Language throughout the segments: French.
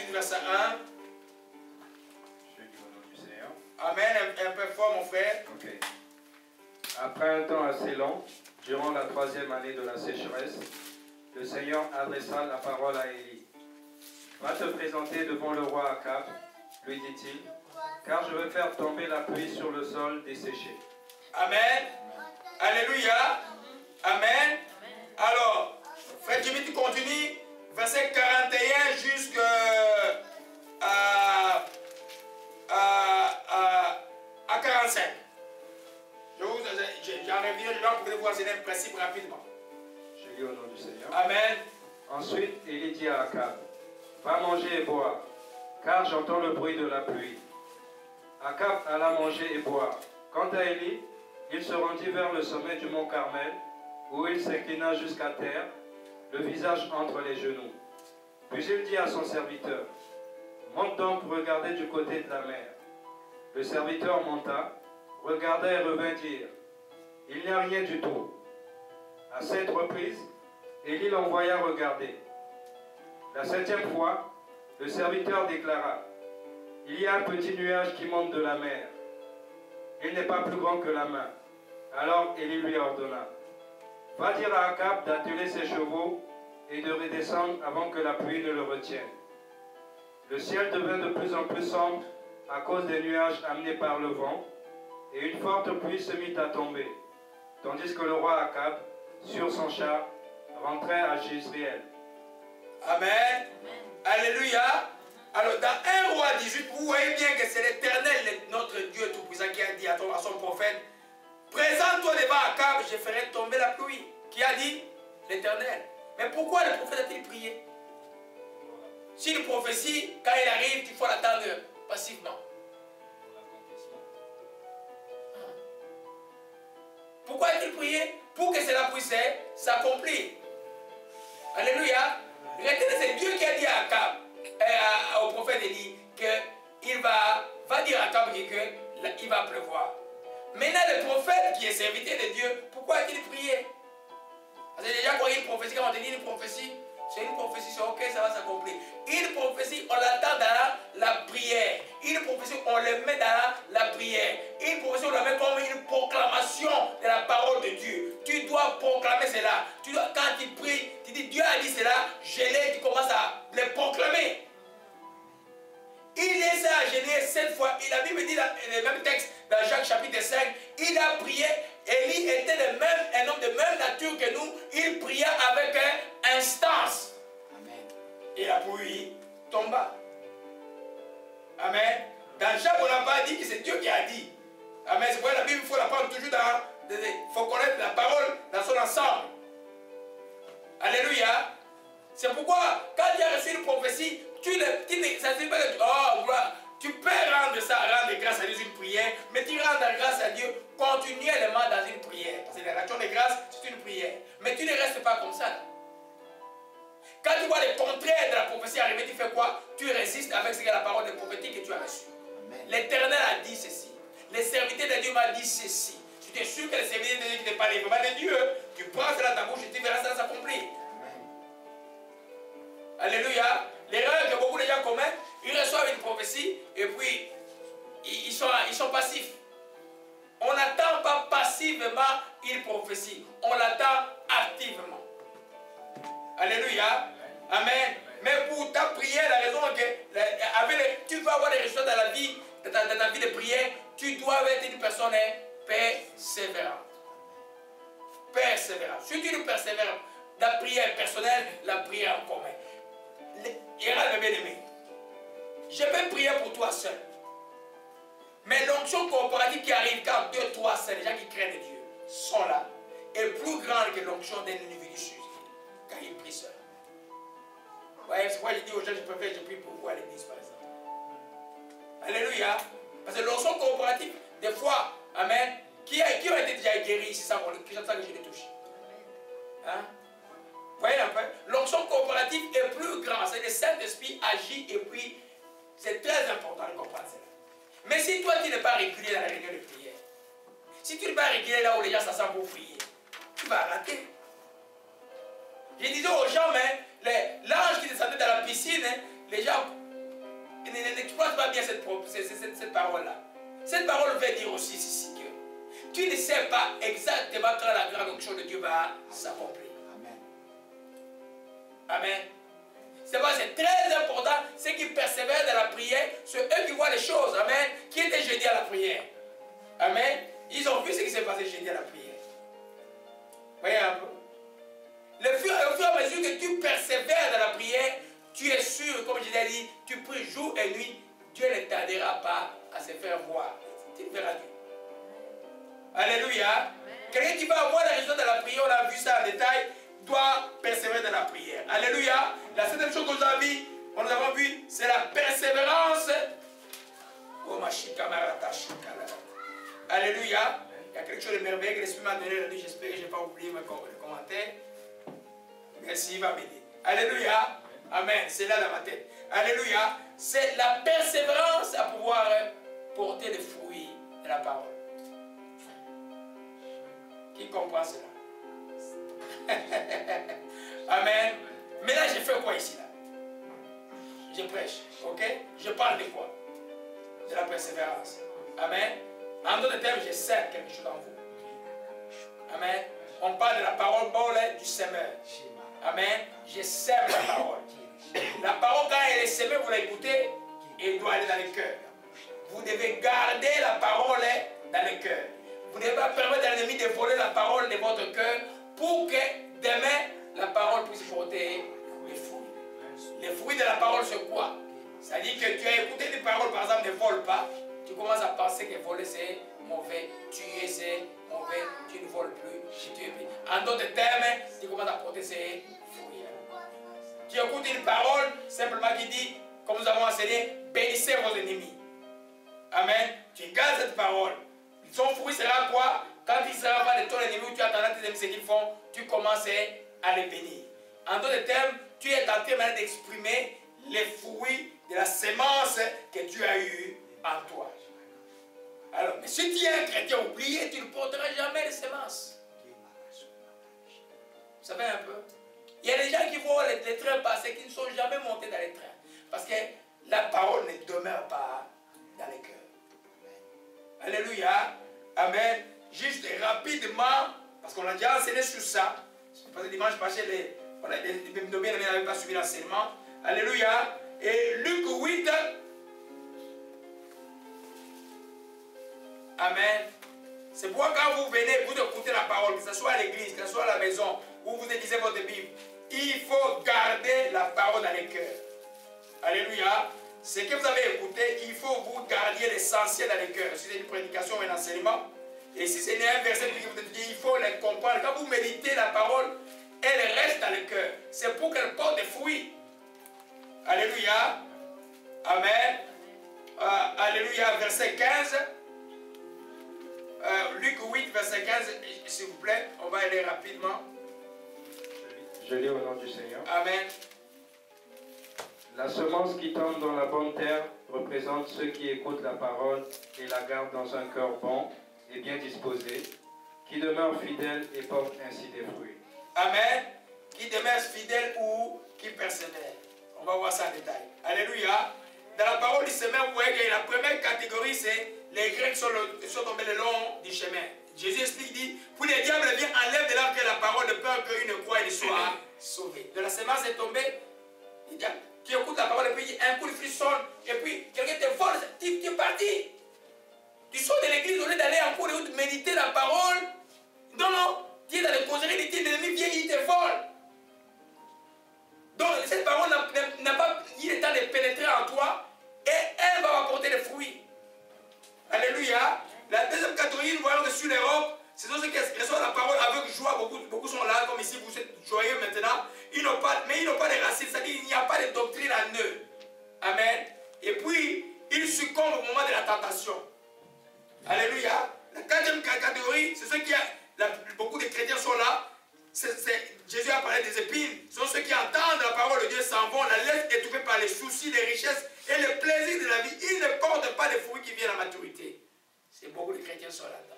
du verset 1. Je lis au nom du Seigneur. Amen, un peu fort mon frère. Ok. Après un temps assez long, durant la 3e année de la sécheresse, le Seigneur adressa la parole à Élie. Va te présenter devant le roi Akab, lui dit-il, car je veux faire tomber la pluie sur le sol desséché. Amen. Alléluia. Amen. Alors, frère Jimmy, tu continues, verset 41 jusqu'à 45. J'en reviens, je vais vous enseigner un principe rapidement. Je lis au nom du Seigneur. Amen. Ensuite, Élie dit à Akab, va manger et boire, car j'entends le bruit de la pluie. Akab alla manger et boire. Quant à Élie, il se rendit vers le sommet du mont Carmel, où il s'inclina jusqu'à terre, le visage entre les genoux. Puis il dit à son serviteur, monte donc pour regarder du côté de la mer. Le serviteur monta, regarda et revint dire, il n'y a rien du tout. À 7 reprises, Élie l'envoya regarder. La 7e fois, le serviteur déclara, il y a un petit nuage qui monte de la mer. Il n'est pas plus grand que la main. Alors Élie lui ordonna, va dire à Akab d'atteler ses chevaux et de redescendre avant que la pluie ne le retienne. Le ciel devint de plus en plus sombre à cause des nuages amenés par le vent, et une forte pluie se mit à tomber, tandis que le roi Akab, sur son char, rentrait à Jezréel. Amen. Alléluia. Alors, dans 1 roi 18, vous voyez bien que c'est l'Éternel, notre Dieu Tout-Puissant, qui a dit à son prophète, présente-toi devant Akab, je ferai tomber la pluie. Qui a dit? L'Éternel. Mais pourquoi le prophète a-t-il prié? Si une prophétie, quand il arrive, il faut l'attendre passivement. Pourquoi a-t-il prié? Pour que cela puisse s'accomplir. Alléluia. Retenez, c'est Dieu qui a dit à Akab, au prophète Élie, qu'il va dire à Akab qu'il va pleuvoir. Maintenant, le prophète qui est serviteur de Dieu, pourquoi a-t-il prié? Parce que déjà, quand il y a une prophétie, quand on te dit une prophétie, c'est une prophétie, c'est ok, ça va s'accomplir. Une prophétie, on l'attend dans la prière. Une prophétie, on le met dans la prière. Une prophétie, on la met comme une proclamation de la parole de Dieu. Tu dois proclamer cela. Quand tu pries, tu dis Dieu a dit cela, je l'ai, tu commences à le proclamer. Il est ça à Genèse 7 fois. La Bible dit dans le même texte, dans Jacques chapitre 5, il a prié. Élie était un homme de même nature que nous. Il pria avec instance. Amen. Et la pluie tomba. Amen. Dans Jacques, on n'a pas dit que c'est Dieu qui a dit. Amen. C'est pourquoi la Bible, il faut la prendre toujours dans. Il faut connaître la parole dans son ensemble. Alléluia. C'est pourquoi, quand tu as reçu une prophétie, ça ne dit pas que tu peux rendre grâce à Dieu une prière, mais tu rends grâce à Dieu continuellement dans une prière. Parce que l'action de grâce, c'est une prière. Mais tu ne restes pas comme ça. Quand tu vois le contraire de la prophétie arriver, tu fais quoi? Tu résistes avec ce que la parole de prophétie que tu as reçue. L'Éternel a dit ceci. Le serviteur de Dieu m'a dit ceci. Tu es sûr que le serviteur de Dieu qui te parle vraiment de Dieu, tu prends cela dans ta bouche et tu verras ça s'accomplir. Alléluia. L'erreur que beaucoup de gens commettent, ils reçoivent une prophétie et puis ils sont passifs. On n'attend pas passivement une prophétie, on l'attend activement. Alléluia. Amen. Mais pour ta prière, la raison que tu vas avoir des résultats dans la vie, dans ta vie de prière, tu dois être une personne persévérante. Persévérante. Si tu ne persévères, la prière personnelle, la prière en commun. Ira, bien-aimé, je vais prier pour toi seul. Mais l'onction corporative qui arrive quand 2, 3, c'est les gens qui craignent Dieu sont là, est plus grande que l'onction d'un individu suivi quand il prie seul. Ouais, c'est pourquoi je dis aux gens, je prie pour vous à l'église par exemple. Alléluia. Parce que l'onction corporative, des fois, amen, qui ont été déjà guéris, c'est ça que je les touche. Hein? Vous voyez un peu? L'onction coopérative est plus grande. C'est le Saint-Esprit agit et puis c'est très important de comprendre cela. Mais si toi tu n'es pas régulier dans la réunion de prière, si tu n'es pas régulier là où les gens s'assemblent pour prier, tu vas rater. Je disais aux gens, mais l'ange qui descendait dans la piscine, les gens n'exploite pas bien cette parole-là. Cette parole veut dire aussi ceci, que tu ne sais pas exactement quand la grande onction de Dieu va s'accomplir. Amen. C'est très important. Ceux qui persévèrent dans la prière, c'est eux qui voient les choses. Amen. Qui était jeudi à la prière? Amen. Ils ont vu ce qui s'est passé jeudi à la prière. Voyez un peu. Au fur et à mesure que tu persévères dans la prière, tu es sûr, comme je l'ai dit, tu pries jour et nuit, Dieu ne tardera pas à se faire voir. Tu verras Dieu. Alléluia. Quelqu'un qui va avoir les résultats de la prière, on a vu ça en détail, doit persévérer dans la prière. Alléluia. La septième chose que nous avons vu, c'est la persévérance. Oh, ma chicamarata, chicala. Alléluia. Il y a quelque chose de merveilleux que l'Esprit m'a donné. J'espère que je n'ai pas oublié mes commentaires. Merci, il va m'aider. Alléluia. Amen. C'est là dans ma tête. Alléluia. C'est la persévérance à pouvoir porter les fruits de la parole. Qui comprend cela? Amen. Mais là, je fais quoi ici là? Je prêche. Ok? Je parle de quoi? De la persévérance. Amen. En d'autres termes, je sème quelque chose en vous. Amen. On parle de la parole du semeur. Amen. Je sème la parole. La parole, quand elle est semée, vous l'écoutez, elle doit aller dans le cœur. Vous devez garder la parole dans le cœur. Vous ne devez pas permettre à l'ennemi de voler la parole de votre cœur pour que demain, la parole puisse porter les fruits. Les fruits de la parole, c'est quoi? C'est-à-dire que tu as écouté des paroles, par exemple, ne vole pas. Tu commences à penser que voler, c'est mauvais. Tuer, c'est mauvais. Tu ne voles plus. En d'autres termes, tu commences à porter ces fruits. Tu écoutes une parole simplement qui dit, comme nous avons enseigné, bénissez vos ennemis. Amen. Tu gardes cette parole. Son fruit sera quoi? Quand il sera pas de ton ennemi ou tu attends tes ennemis ce qu'ils font, tu commences à les bénir. En d'autres termes, tu es en train d'exprimer les fruits de la sémence que tu as eue en toi. Alors, mais si tu es un chrétien oublié, tu ne porteras jamais les semences. Vous savez un peu? Il y a des gens qui voient les trains passer, qui ne sont jamais montés dans les trains. Parce que la parole ne demeure pas dans les cœurs. Alléluia. Amen. Juste rapidement, parce qu'on a déjà enseigné sur ça. Parce que dimanche passé, nos bien-aimés n'avaient pas suivi l'enseignement. Alléluia. Et Luc 8. Amen. C'est pourquoi quand vous venez, vous écoutez la parole, que ce soit à l'église, que ce soit à la maison, où vous lisez votre Bible, il faut garder la parole dans les cœurs. Alléluia. Ce que vous avez écouté, il faut vous garder l'essentiel dans les cœurs. Si c'est une prédication ou un enseignement, et si c'est un verset que vous dites, il faut les comprendre. Quand vous méditez la parole, elle reste dans le cœur. C'est pour qu'elle porte des fruits. Alléluia. Amen. Alléluia. Verset 15. Luc 8, verset 15, s'il vous plaît. On va aller rapidement. Je lis au nom du Seigneur. Amen. La semence qui tombe dans la bonne terre représente ceux qui écoutent la parole et la gardent dans un cœur bon et bien disposé, qui demeurent fidèles et portent ainsi des fruits. Amen. Qui demeurent fidèles ou qui persévèrent. On va voir ça en détail. Alléluia. Dans la parole du semeur, vous voyez que la première catégorie, c'est les Grecs sont tombés le long du chemin. Jésus explique, dit, puis les diables viennent enlève de là que la parole de peur qu'il ne croit et ne soit sauvé. De la semence est tombée, les diables. Tu écoutes la parole et puis un coup de frisson et puis quelqu'un te vole, tu es parti. Tu sors de l'église au lieu d'aller en cours de route méditer la parole. Non, non, tu es dans les causeries, l'ennemi vient, il te vole. Donc cette parole n'a pas eu le temps de pénétrer en toi et elle va apporter des fruits. Alléluia. La deuxième catégorie, nous voyons que sur l'Europe, c'est ceux qui reçoivent la parole avec joie. Beaucoup sont là, comme ici, vous êtes joyeux maintenant. Mais ils n'ont pas de racines, c'est-à-dire qu'il n'y a pas de doctrine en eux. Amen. Et puis, ils succombent au moment de la tentation. Alléluia. La quatrième catégorie, c'est ceux qui, beaucoup de chrétiens sont là. Jésus a parlé des épines. Ce sont ceux qui entendent la parole de Dieu, s'en vont, la laissent étouffée par les soucis, les richesses et le plaisir de la vie. Ils ne portent pas les fruits qui viennent à la maturité. C'est beaucoup de chrétiens sont là-dedans.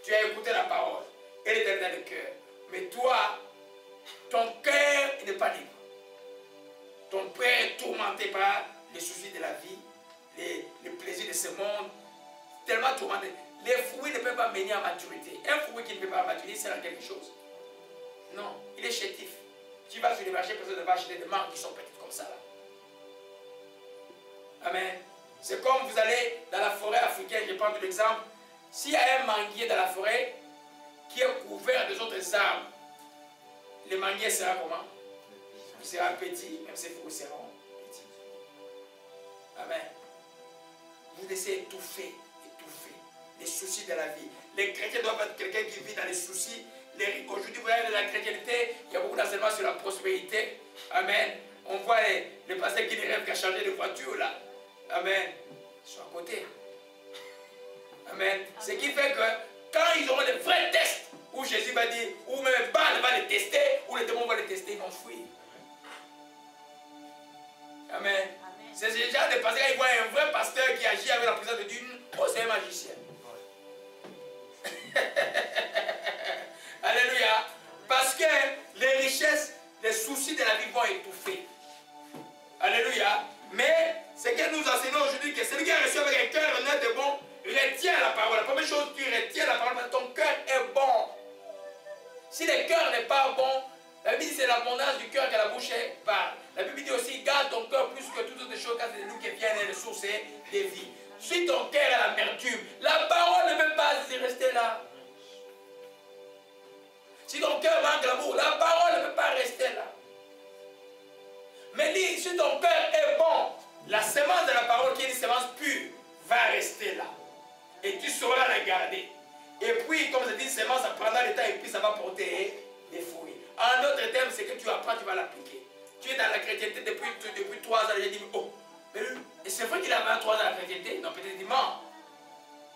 Tu as écouté la parole, elle est dans le cœur. Mais toi, ton cœur n'est pas libre. Ton cœur est tourmenté par les soucis de la vie, les plaisirs de ce monde, tellement tourmenté. Les fruits ne peuvent pas mener à maturité. Un fruit qui ne peut pas maturité, c'est quelque chose. Non, il est chétif. Tu vas sur les marchés, personne ne va acheter des mangues qui sont petites comme ça. Là. Amen. C'est comme vous allez dans la forêt africaine, je prends l'exemple. S'il y a un manguier dans la forêt qui est couvert des autres arbres, le manguier sera comment? Il sera petit, même ses fruits seront petits. Amen. Vous laissez étouffer les soucis de la vie. Les chrétiens doivent être quelqu'un qui vit dans les soucis. Aujourd'hui, vous voyez, dans la chrétienté, il y a beaucoup d'enseignements sur la prospérité. Amen. On voit les pasteurs qui rêvent qui a changé de voiture là. Amen. Ils sont à côté. Amen. Ce qui fait que quand ils auront des vrais tests, où Jésus va dire, ou même Baal va les tester, ou les démons vont les tester, ils vont fuir. Amen. C'est déjà des pasteurs, ils voient un vrai pasteur qui agit avec la présence de Dieu. Oh, c'est un magicien. Alléluia. Parce que les richesses, les soucis de la vie vont étouffer. Alléluia. Mais ce que nous enseignons aujourd'hui, que celui qui a reçu avec un cœur honnête et bon, retiens la parole. La première chose, tu retiens la parole parce que ton cœur est bon. Si le cœur n'est pas bon, la Bible dit c'est l'abondance du cœur que la bouche parle. La Bible dit aussi, garde ton cœur plus que toutes autres choses, car c'est de nous qui viennent les ressources des vies. Si ton cœur est l'amertume, la parole ne peut pas rester là. Si ton cœur manque l'amour, la parole ne peut pas rester là. Mais dis, si ton cœur est bon, la semence de la parole qui est une semence pure va rester là. Et tu sauras la garder. Et puis, comme je dis, semence, ça prendra le temps et puis ça va porter des fruits. En d'autres termes, c'est que tu apprends, tu vas l'appliquer. Tu es dans la chrétienté depuis 3 ans, j'ai dit, oh, mais c'est vrai qu'il a 23 ans dans la chrétienté? Non, peut-être il ment.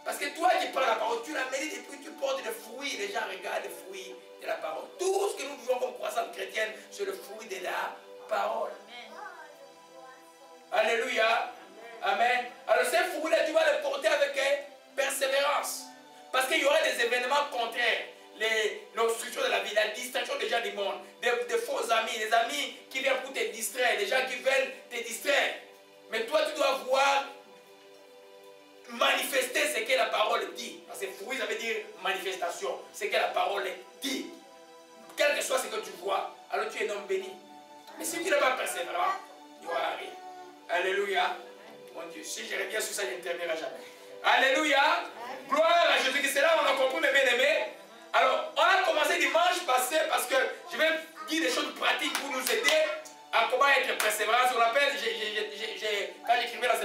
Parce que toi qui parles la parole, tu la médites et puis tu portes des fruits. Les gens regardent les fruits de la parole. Tout ce que nous vivons comme croissance chrétienne, c'est le fruit de la parole. Alléluia. Amen. Alors ces fruits-là, tu vas les porter avec persévérance. Parce qu'il y aura des événements contraires. L'obstruction de la vie, la distraction des gens du monde, des faux amis, des amis qui viennent pour te distraire, des gens qui veulent te distraire. Mais toi, tu dois voir manifester ce que la parole dit. Parce que fruit, ça veut dire manifestation. Ce que la parole dit. Quel que soit ce que tu vois, alors tu es un homme béni. Mais si tu n'es pas persévérant, il n'y aura rien. Alléluia. Mon Dieu, si je reviens sur ça, je ne terminerai jamais. Alléluia. Gloire à Jésus. C'est là où on a compris, mes bien-aimés. Alors, on a commencé dimanche passé parce que je vais dire des choses pratiques pour nous aider à comment être persévérant. On l'appelle, quand j'écrivais dans